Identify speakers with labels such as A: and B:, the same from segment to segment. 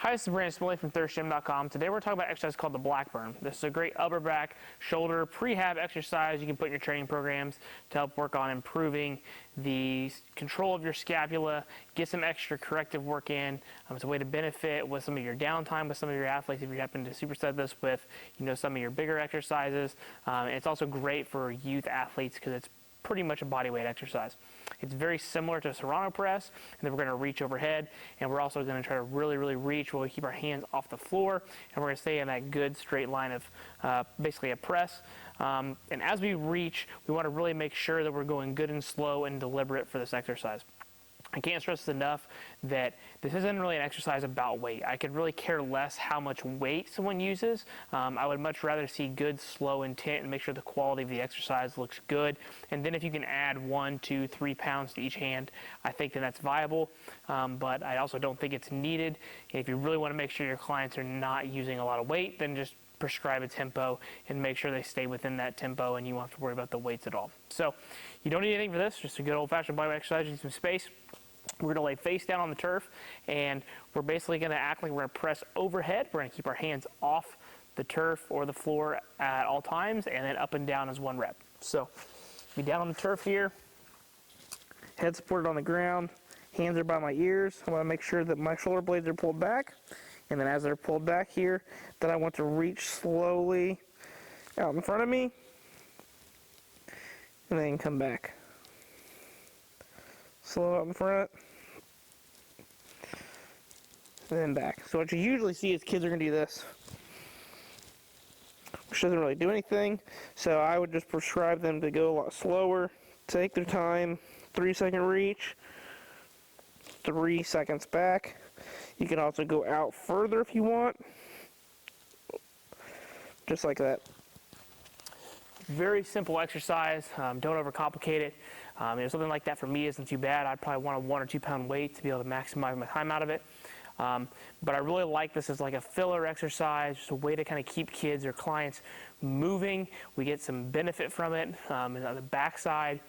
A: Hi, this is Brandon Smalley from thirstgym.com. Today we're talking about an exercise called the Blackburn. This is a great upper back, shoulder, prehab exercise you can put in your training programs to help work on improving the control of your scapula, get some extra corrective work in. It's a way to benefit with some of your downtime with some of your athletes if you happen to superset this with some of your bigger exercises. And it's also great for youth athletes because it's pretty much a bodyweight exercise. It's very similar to a Serrano press, and then we're going to reach overhead, and we're also going to try to really reach while we keep our hands off the floor, and we're going to stay in that good straight line of basically a press. And as we reach, we want to really make sure that we're going good and slow and deliberate for this exercise. I can't stress this enough that this isn't really an exercise about weight. I could really care less how much weight someone uses. I would much rather see good, slow intent and make sure the quality of the exercise looks good. And then if you can add 1, 2, 3 pounds to each hand, I think that that's viable. But I also don't think it's needed. If you really want to make sure your clients are not using a lot of weight, then just prescribe a tempo and make sure they stay within that tempo and you won't have to worry about the weights at all. So you don't need anything for this, just a good old-fashioned bodyweight exercise. You need some space. We're going to lay face down on the turf, and we're basically going to act like we're going to press overhead. We're going to keep our hands off the turf or the floor at all times, and then up and down as one rep. So be down on the turf here, head supported on the ground, hands are by my ears. I want to make sure that my shoulder blades are pulled back, and then as they're pulled back here, then I want to reach slowly out in front of me, and then come back. Slow out in front, and then back. So what you usually see is kids are going to do this, which doesn't really do anything. So I would just prescribe them to go a lot slower, take their time, 3-second reach, 3 seconds back. You can also go out further if you want, just like that. Very simple exercise. Don't overcomplicate it. Something like that for me isn't too bad. I'd probably want a 1 or 2 pound weight to be able to maximize my time out of it. But I really like this as like a filler exercise, just a way to kind of keep kids or clients moving. We get some benefit from it on the backside.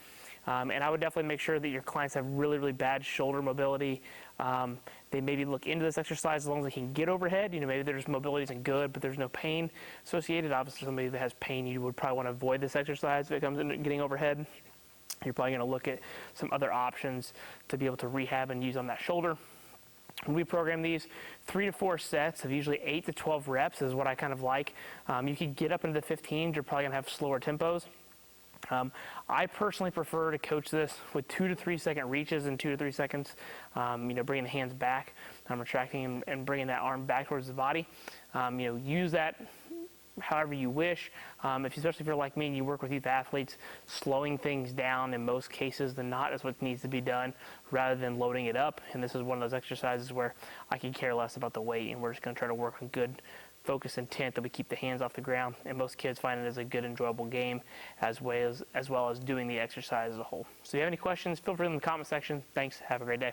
A: And I would definitely make sure that your clients have really bad shoulder mobility. They maybe look into this exercise as long as they can get overhead. Maybe their mobility isn't good, but there's no pain associated. Obviously, somebody that has pain, you would probably want to avoid this exercise if it comes into getting overhead. You're probably going to look at some other options to be able to rehab and use on that shoulder. When we program these, 3 to 4 sets of usually 8 to 12 reps is what I kind of like. You can get up into the 15s. You're probably going to have slower tempos. I personally prefer to coach this with 2 to 3 second reaches in 2 to 3 seconds. Bringing the hands back, retracting and bringing that arm back towards the body. Use that however you wish. Especially if you're like me and you work with youth athletes, slowing things down in most cases than not is what needs to be done rather than loading it up. And this is one of those exercises where I can care less about the weight, and we're just going to try to work on good focus intent that we keep the hands off the ground, and most kids find it as a good, enjoyable game as well as doing the exercise as a whole. So if you have any questions, feel free in the comment section. Thanks. Have a great day.